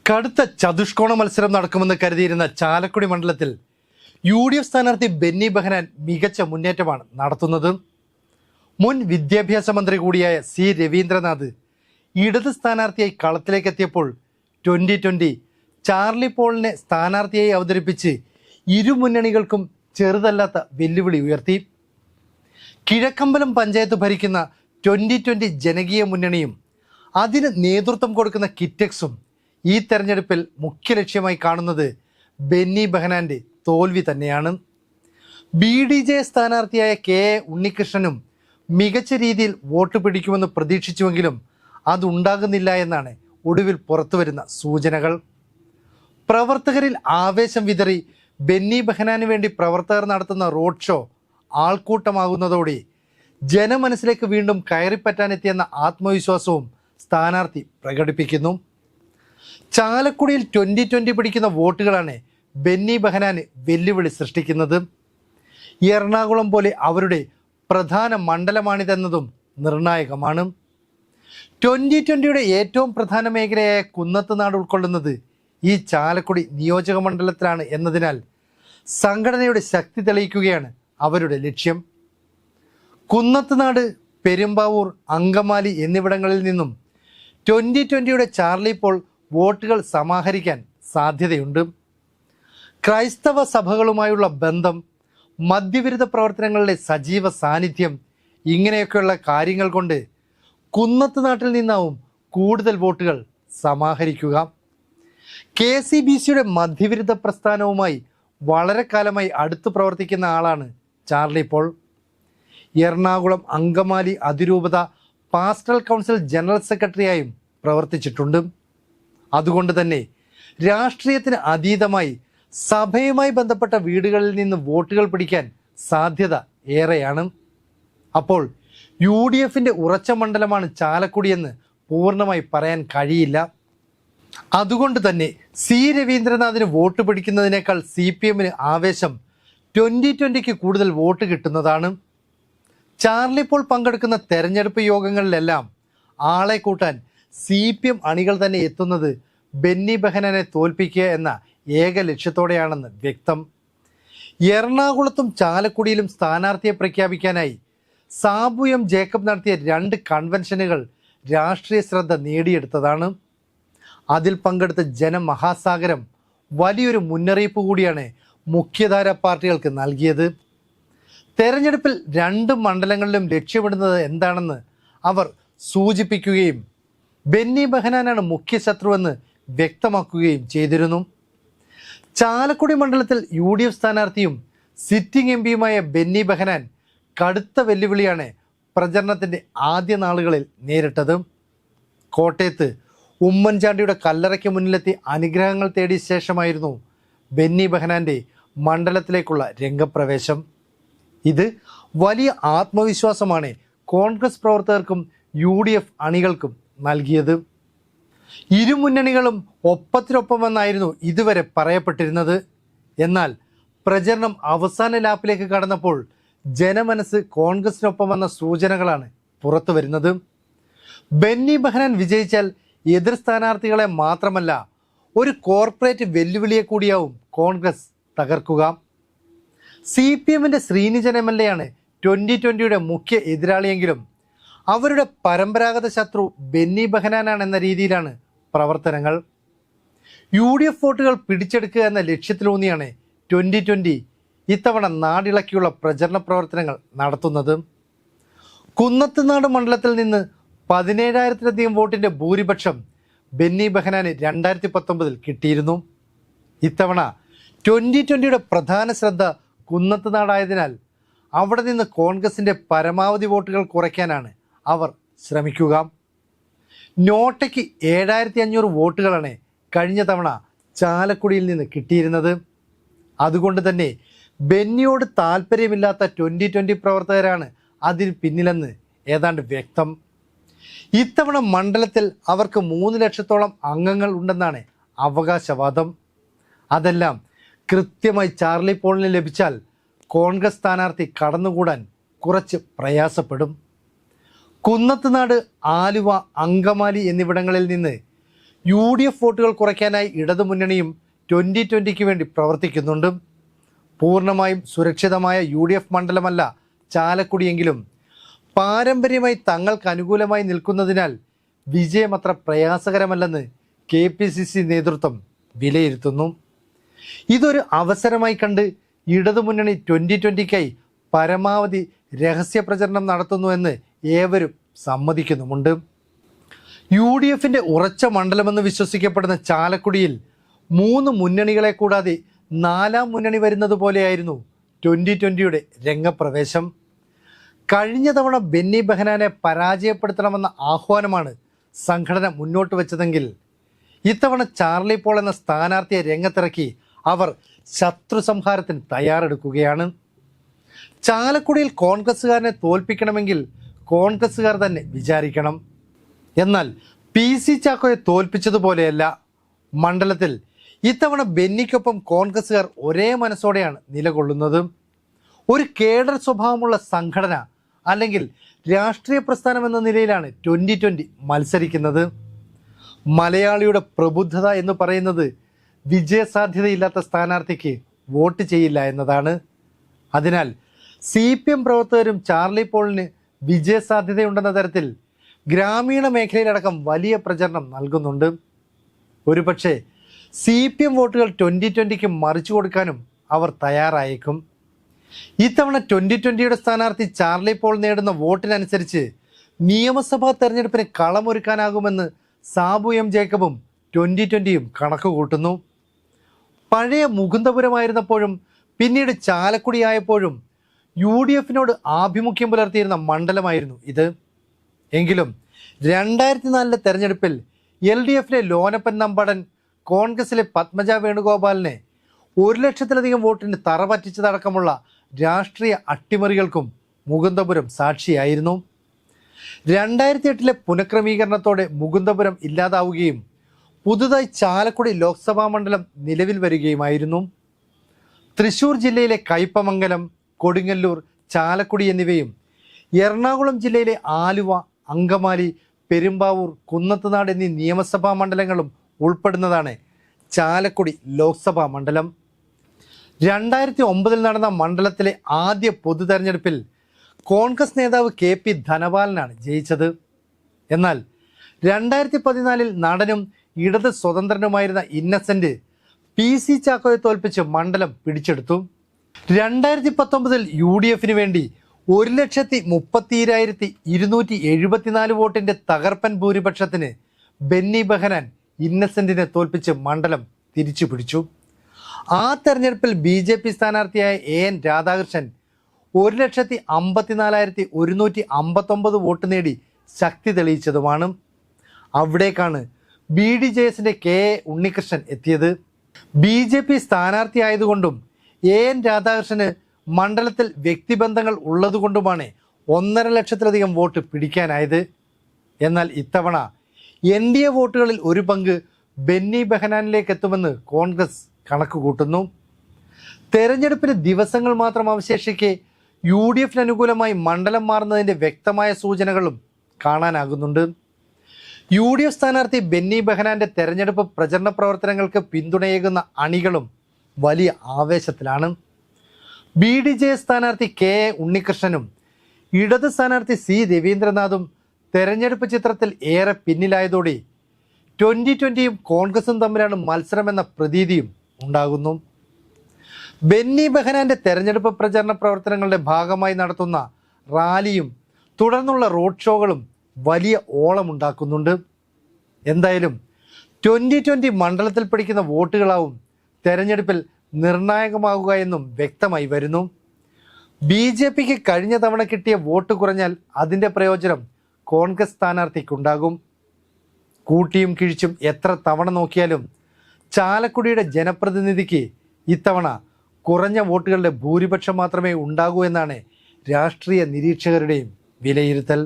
കടുത്ത ചതുഷ്കോണ മത്സരം നടക്കുമെന്ന് കരുതിയിരുന്ന ചാലക്കുടി മണ്ഡലത്തിൽ UDF സ്ഥാനാർത്ഥി ബെന്നി ബെഹനാൻ മികച്ച മുന്നേറ്റമാണ് നടത്തുന്നത്. മുൻ വിദ്യാഭ്യാസ മന്ത്രി കൂടിയായ C രവീന്ദ്രനാഥ് ഇടത് സ്ഥാനാർത്ഥിയായി കളത്തിലേക്കെത്തിയപ്പോൾ 2020 ചാർലി പോളിനെ സ്ഥാനാർത്ഥിയായി അവതരിപ്പിച്ച് ഇരു മുന്നണികൾക്കും ചെറുതല്ലാത്ത വെല്ലുവിളി ഉയർത്തി. കിഴക്കമ്പലം പഞ്ചായത്ത് ഭരിക്കുന്ന 2020 ജനകീയ മുന്നണിയും അതിന് നേതൃത്വം കൊടുക്കുന്ന കിറ്റക്സും ഈ തെരഞ്ഞെടുപ്പിൽ മുഖ്യ ലക്ഷ്യമായി കാണുന്നത് ബെന്നി ബെഹനാന്റെ തോൽവി തന്നെയാണ്. BDJ സ്ഥാനാർത്ഥിയായ KA ഉണ്ണികൃഷ്ണനും മികച്ച രീതിയിൽ വോട്ട് പിടിക്കുമെന്ന് പ്രതീക്ഷിച്ചുവെങ്കിലും അതുണ്ടാകുന്നില്ല എന്നാണ് ഒടുവിൽ പുറത്തുവരുന്ന സൂചനകൾ. പ്രവർത്തകരിൽ ആവേശം വിതറി ബെന്നി ബെഹനാന് വേണ്ടി പ്രവർത്തകർ നടത്തുന്ന റോഡ് ഷോ ആൾക്കൂട്ടമാകുന്നതോടെ ജനമനസ്സിലേക്ക് വീണ്ടും കയറിപ്പറ്റാനെത്തിയെന്ന ആത്മവിശ്വാസവും സ്ഥാനാർത്ഥി പ്രകടിപ്പിക്കുന്നു. ചാലക്കുടിയിൽ 2020 പിടിക്കുന്ന വോട്ടുകളാണ് ബെന്നി ബെഹനാന് വെല്ലുവിളി സൃഷ്ടിക്കുന്നത്. എറണാകുളം പോലെ അവരുടെ പ്രധാന മണ്ഡലമാണിതെന്നതും നിർണായകമാണ്. 2020യുടെ ഏറ്റവും പ്രധാന മേഖലയായ കുന്നത്തുനാട് ഉൾക്കൊള്ളുന്നത് ഈ ചാലക്കുടി നിയോജക മണ്ഡലത്തിലാണ് എന്നതിനാൽ സംഘടനയുടെ ശക്തി തെളിയിക്കുകയാണ് അവരുടെ ലക്ഷ്യം. കുന്നത്തുനാട്, പെരുമ്പാവൂർ, അങ്കമാലി എന്നിവിടങ്ങളിൽ നിന്നും 2020യുടെ ചാർലി പോൾ വോട്ടുകൾ സമാഹരിക്കാൻ സാധ്യതയുണ്ട്. ക്രൈസ്തവ സഭകളുമായുള്ള ബന്ധം, മദ്യവിരുദ്ധ പ്രവർത്തനങ്ങളിലെ സജീവ സാന്നിധ്യം, ഇങ്ങനെയൊക്കെയുള്ള കാര്യങ്ങൾ കൊണ്ട് കുന്നത്തുനാട്ടിൽ നിന്നാവും കൂടുതൽ വോട്ടുകൾ സമാഹരിക്കുക. KCBCയുടെ മദ്യവിരുദ്ധ പ്രസ്ഥാനവുമായി വളരെ കാലമായി അടുത്ത് പ്രവർത്തിക്കുന്ന ആളാണ് ചാർലി പോൾ. എറണാകുളം അങ്കമാലി അതിരൂപത പാസ്റ്ററൽ കൗൺസിൽ ജനറൽ സെക്രട്ടറിയായും പ്രവർത്തിച്ചിട്ടുണ്ട്. അതുകൊണ്ട് തന്നെ രാഷ്ട്രീയത്തിന് അതീതമായി സഭയുമായി ബന്ധപ്പെട്ട വീടുകളിൽ നിന്ന് വോട്ടുകൾ പിടിക്കാൻ സാധ്യത ഏറെയാണ്. അപ്പോൾ UDFന്റെ ഉറച്ച മണ്ഡലമാണ് ചാലക്കുടിയെന്ന് പൂർണ്ണമായി പറയാൻ കഴിയില്ല. അതുകൊണ്ട് തന്നെ C രവീന്ദ്രനാഥിന് വോട്ട് പിടിക്കുന്നതിനേക്കാൾ CPMന് ആവേശം 2020ക്ക് കൂടുതൽ വോട്ട് കിട്ടുന്നതാണ്. ചാർലി പോൾ പങ്കെടുക്കുന്ന തെരഞ്ഞെടുപ്പ് യോഗങ്ങളിലെല്ലാം ആളെ കൂട്ടാൻ CPM അണികൾ തന്നെ എത്തുന്നത് ബെന്നി ബെഹനാനെ തോൽപ്പിക്കുക എന്ന ഏക ലക്ഷ്യത്തോടെയാണെന്ന് വ്യക്തം. എറണാകുളത്തും ചാലക്കുടിയിലും സ്ഥാനാർത്ഥിയെ പ്രഖ്യാപിക്കാനായി സാബു M ജേക്കബ് നടത്തിയ 2 കൺവെൻഷനുകൾ രാഷ്ട്രീയ ശ്രദ്ധ നേടിയെടുത്തതാണ്. അതിൽ പങ്കെടുത്ത ജനമഹാസാഗരം വലിയൊരു മുന്നറിയിപ്പ് കൂടിയാണ് മുഖ്യധാര പാർട്ടികൾക്ക് നൽകിയത്. തെരഞ്ഞെടുപ്പിൽ 2 മണ്ഡലങ്ങളിലും ലക്ഷ്യമിടുന്നത് എന്താണെന്ന് അവർ സൂചിപ്പിക്കുകയും ബെന്നി ബെഹനാനാണ് മുഖ്യ ശത്രുവെന്ന് വ്യക്തമാക്കുകയും ചെയ്തിരുന്നു. ചാലക്കുടി മണ്ഡലത്തിൽ UDF സ്ഥാനാർത്ഥിയും സിറ്റിംഗ് MPയുമായ ബെന്നി ബെഹനാൻ കടുത്ത വെല്ലുവിളിയാണ് പ്രചരണത്തിൻ്റെ ആദ്യ നാളുകളിൽ നേരിട്ടത്. കോട്ടയത്ത് ഉമ്മൻചാണ്ടിയുടെ കല്ലറയ്ക്ക് മുന്നിലെത്തി അനുഗ്രഹങ്ങൾ തേടിയ ശേഷമായിരുന്നു ബെന്നി ബെഹനാൻ്റെ മണ്ഡലത്തിലേക്കുള്ള രംഗപ്രവേശം. ഇത് വലിയ ആത്മവിശ്വാസമാണ് കോൺഗ്രസ് പ്രവർത്തകർക്കും UDF അണികൾക്കും നൽകിയത്. ഇരു മുന്നണികളും ഒപ്പത്തിനൊപ്പമെന്നായിരുന്നു ഇതുവരെ പറയപ്പെട്ടിരുന്നത്. എന്നാൽ പ്രചരണം അവസാന ലാപ്പിലേക്ക് കടന്നപ്പോൾ ജനമനസ്സ് കോൺഗ്രസിനൊപ്പമെന്ന സൂചനകളാണ് പുറത്തു വരുന്നത്. ബെന്നി ബെഹനാൻ വിജയിച്ചാൽ എതിർ സ്ഥാനാർത്ഥികളെ മാത്രമല്ല ഒരു കോർപ്പറേറ്റ് വെല്ലുവിളിയെ കൂടിയാവും കോൺഗ്രസ് തകർക്കുക. CPMന്റെ ശ്രീനിജൻ MLA 2020യുടെ മുഖ്യ എതിരാളിയെങ്കിലും അവരുടെ പരമ്പരാഗത ശത്രു ബെന്നി ബെഹനാനാണെന്ന രീതിയിലാണ് പ്രവർത്തനങ്ങൾ. UDF വോട്ടുകൾ പിടിച്ചെടുക്കുക എന്ന ലക്ഷ്യത്തിലൂന്നിയാണ് 2020 ഇത്തവണ നാടിളക്കിയുള്ള പ്രചരണ പ്രവർത്തനങ്ങൾ നടത്തുന്നത്. കുന്നത്തുനാട് മണ്ഡലത്തിൽ നിന്ന് 17,000-ലധികം വോട്ടിൻ്റെ ഭൂരിപക്ഷം ബെന്നി ബെഹനാന് 2019 കിട്ടിയിരുന്നു. ഇത്തവണ 2020യുടെ പ്രധാന ശ്രദ്ധ കുന്നത്തുനാടായതിനാൽ അവിടെ നിന്ന് കോൺഗ്രസിൻ്റെ പരമാവധി വോട്ടുകൾ കുറയ്ക്കാനാണ് അവർ ശ്രമിക്കുക. നോട്ടയ്ക്ക് 7,500 വോട്ടുകളാണ് കഴിഞ്ഞ തവണ ചാലക്കുടിയിൽ നിന്ന് കിട്ടിയിരുന്നത്. അതുകൊണ്ട് തന്നെ ബെന്നിയോട് താല്പര്യമില്ലാത്ത 2020 പ്രവർത്തകരാണ് അതിന് പിന്നിലെന്ന് ഏതാണ്ട് വ്യക്തം. ഇത്തവണ മണ്ഡലത്തിൽ അവർക്ക് 3 ലക്ഷത്തോളം അംഗങ്ങൾ ഉണ്ടെന്നാണ് അവകാശവാദം. അതെല്ലാം കൃത്യമായി ചാർലി പോളിന് ലഭിച്ചാൽ കോൺഗ്രസ് സ്ഥാനാർത്ഥി കടന്നുകൂടാൻ കുറച്ച് പ്രയാസപ്പെടും. കുന്നത്തുനാട്, ആലുവ, അങ്കമാലി എന്നിവിടങ്ങളിൽ നിന്ന് UDF വോട്ടുകൾ കുറയ്ക്കാനായി ഇടതുമുന്നണിയും 2020 വേണ്ടി പ്രവർത്തിക്കുന്നുണ്ട്. പൂർണ്ണമായും സുരക്ഷിതമായ UDF മണ്ഡലമല്ല ചാലക്കുടിയെങ്കിലും പാരമ്പര്യമായി തങ്ങൾക്ക് അനുകൂലമായി നിൽക്കുന്നതിനാൽ വിജയം അത്ര പ്രയാസകരമല്ലെന്ന് KPCC നേതൃത്വം വിലയിരുത്തുന്നു. ഇതൊരു അവസരമായി കണ്ട് ഇടതുമുന്നണി 2020 പരമാവധി രഹസ്യ പ്രചരണം നടത്തുന്നുവെന്ന് ഏവരും സമ്മതിക്കുന്നുമുണ്ട്. UDFന്റെ ഉറച്ച മണ്ഡലമെന്ന് വിശ്വസിക്കപ്പെടുന്ന ചാലക്കുടിയിൽ 3 മുന്നണികളെ കൂടാതെ 4ാം മുന്നണി വരുന്നത് പോലെയായിരുന്നു 2020 രംഗപ്രവേശം. കഴിഞ്ഞ തവണ ബെന്നി ബെഹനാനെ പരാജയപ്പെടുത്തണമെന്ന ആഹ്വാനമാണ് സംഘടന മുന്നോട്ട് വെച്ചതെങ്കിൽ ഇത്തവണ ചാർലി പോൾ എന്ന സ്ഥാനാർത്ഥിയെ രംഗത്തിറക്കി അവർ ശത്രു സംഹാരത്തിന് തയ്യാറെടുക്കുകയാണ്. ചാലക്കുടിയിൽ കോൺഗ്രസ്സുകാരനെ തോൽപ്പിക്കണമെങ്കിൽ കോൺഗ്രസ്സുകാർ തന്നെ വിചാരിക്കണം. എന്നാൽ PC ചാക്കോയെ തോൽപ്പിച്ചതുപോലെയല്ല. മണ്ഡലത്തിൽ ഇത്തവണ ബെന്നിക്കൊപ്പം കോൺഗ്രസ്സുകാർ ഒരേ മനസ്സോടെയാണ് നിലകൊള്ളുന്നത്. ഒരു കേഡർ സ്വഭാവമുള്ള സംഘടന അല്ലെങ്കിൽ രാഷ്ട്രീയ പ്രസ്ഥാനം എന്ന നിലയിലാണ് 2020 മത്സരിക്കുന്നത്. മലയാളിയുടെ പ്രബുദ്ധത എന്ന് പറയുന്നത് വിജയസാധ്യതയില്ലാത്ത സ്ഥാനാർത്ഥിക്ക് വോട്ട് ചെയ്യില്ല എന്നതാണ്. അതിനാൽ CPM പ്രവർത്തകരും ചാർലി പോളിന് വിജയസാധ്യതയുണ്ടെന്ന തരത്തിൽ ഗ്രാമീണ മേഖലയിലടക്കം വലിയ പ്രചരണം നൽകുന്നുണ്ട്. ഒരുപക്ഷെ CPM വോട്ടുകൾ 2020 മറിച്ചു കൊടുക്കാനും അവർ തയ്യാറായേക്കും. ഇത്തവണ 2020 സ്ഥാനാർത്ഥി ചാർലി പോൾ നേടുന്ന വോട്ടിനനുസരിച്ച് നിയമസഭാ തെരഞ്ഞെടുപ്പിന് കളമൊരുക്കാനാകുമെന്ന് സാബു M ജേക്കബും 2020 കണക്ക് കൂട്ടുന്നു. പഴയ മുകുന്ദപുരമായിരുന്നപ്പോഴും പിന്നീട് ചാലക്കുടി ആയപ്പോഴും UDFനോട് ആഭിമുഖ്യം പുലർത്തിയിരുന്ന മണ്ഡലമായിരുന്നു ഇത്. എങ്കിലും 2004 തെരഞ്ഞെടുപ്പിൽ LDFലെ ലോനപ്പൻ നമ്പടൻ കോൺഗ്രസിലെ പത്മജ വേണുഗോപാലിനെ 1,00,000-ലധികം വോട്ടിന് തറപറ്റിച്ചതടക്കമുള്ള രാഷ്ട്രീയ അട്ടിമറികൾക്കും മുകുന്ദപുരം സാക്ഷിയായിരുന്നു. 2008 പുനഃക്രമീകരണത്തോടെ മുകുന്ദപുരം ഇല്ലാതാവുകയും പുതുതായി ചാലക്കുടി ലോക്സഭാ മണ്ഡലം നിലവിൽ വരികയുമായിരുന്നു. തൃശൂർ ജില്ലയിലെ കയ്പമംഗലം, കൊടുങ്ങല്ലൂർ, ചാലക്കുടി എന്നിവയും എറണാകുളം ജില്ലയിലെ ആലുവ, അങ്കമാലി, പെരുമ്പാവൂർ, കുന്നത്തുനാട് എന്നീ നിയമസഭാ മണ്ഡലങ്ങളും ഉൾപ്പെടുന്നതാണ് ചാലക്കുടി ലോക്സഭാ മണ്ഡലം. 2009 നടന്ന മണ്ഡലത്തിലെ ആദ്യ പൊതു തെരഞ്ഞെടുപ്പിൽ കോൺഗ്രസ് നേതാവ് KP ധനപാലനാണ് ജയിച്ചത്. എന്നാൽ 2014 നടനും ഇടത് സ്വതന്ത്രനുമായിരുന്ന ഇന്നസെന്റ് PC ചാക്കോയെ തോൽപ്പിച്ച് മണ്ഡലം പിടിച്ചെടുത്തു. 2019 UDFന് വേണ്ടി 1,32,274 വോട്ടിന്റെ തകർപ്പൻ ഭൂരിപക്ഷത്തിന് ബെന്നി ബെഹനാൻ ഇന്നസെന്റിനെ തോൽപ്പിച്ച് മണ്ഡലം തിരിച്ചു പിടിച്ചു. ആ തെരഞ്ഞെടുപ്പിൽ BJP സ്ഥാനാർത്ഥിയായ AN രാധാകൃഷ്ണൻ 1,54,159 വോട്ട് നേടി ശക്തി തെളിയിച്ചതുമാണ്. അവിടേക്കാണ് BDJSന്റെ KA ഉണ്ണികൃഷ്ണൻ എത്തിയത്. BJP സ്ഥാനാർത്ഥിയായതുകൊണ്ടും AN രാധാകൃഷ്ണന് മണ്ഡലത്തിൽ വ്യക്തിബന്ധങ്ങൾ ഉള്ളതുകൊണ്ടുമാണ് 1,50,000-ലധികം വോട്ട് പിടിക്കാനായത്. എന്നാൽ ഇത്തവണ NDA വോട്ടുകളിൽ ഒരു പങ്ക് ബെന്നി ബെഹനാനിലേക്ക് എത്തുമെന്ന് കോൺഗ്രസ് കണക്ക് കൂട്ടുന്നു. തെരഞ്ഞെടുപ്പിന് ദിവസങ്ങൾ മാത്രം അവശേഷിക്കെ UDFന് അനുകൂലമായി മണ്ഡലം മാറുന്നതിൻ്റെ വ്യക്തമായ സൂചനകളും കാണാനാകുന്നുണ്ട്. UDF സ്ഥാനാർത്ഥി ബെന്നി ബെഹനാന്റെ തെരഞ്ഞെടുപ്പ് പ്രചരണ പ്രവർത്തനങ്ങൾക്ക് പിന്തുണയേകുന്ന അണികളും വലിയ ആവേശത്തിലാണ്. BDJS സ്ഥാനാർത്ഥി KA ഉണ്ണികൃഷ്ണനും ഇടത് സ്ഥാനാർത്ഥി C രവീന്ദ്രനാഥും തെരഞ്ഞെടുപ്പ് ചിത്രത്തിൽ ഏറെ പിന്നിലായതോടെ 2020 കോൺഗ്രസും തമ്മിലാണ് മത്സരമെന്ന പ്രതീതിയും ഉണ്ടാകുന്നു. ബെന്നി ബെഹനാന്റെ തെരഞ്ഞെടുപ്പ് പ്രചരണ പ്രവർത്തനങ്ങളുടെ ഭാഗമായി നടത്തുന്ന റാലിയും തുടർന്നുള്ള റോഡ് ഷോകളും വലിയ ഓളമുണ്ടാക്കുന്നുണ്ട്. എന്തായാലും 2020 മണ്ഡലത്തിൽ പിടിക്കുന്ന വോട്ടുകളാവും തെരഞ്ഞെടുപ്പിൽ നിർണായകമാകുക എന്നും വ്യക്തമായി വരുന്നു. BJPക്ക് കഴിഞ്ഞ തവണ കിട്ടിയ വോട്ട് കുറഞ്ഞാൽ അതിൻ്റെ പ്രയോജനം കോൺഗ്രസ് സ്ഥാനാർത്ഥിക്കുണ്ടാകും. കൂട്ടിയും കിഴിച്ചും എത്ര തവണ നോക്കിയാലും ചാലക്കുടിയുടെ ജനപ്രതിനിധിക്ക് ഇത്തവണ കുറഞ്ഞ വോട്ടുകളുടെ ഭൂരിപക്ഷം മാത്രമേ ഉണ്ടാകൂ എന്നാണ് രാഷ്ട്രീയ നിരീക്ഷകരുടെയും വിലയിരുത്തൽ.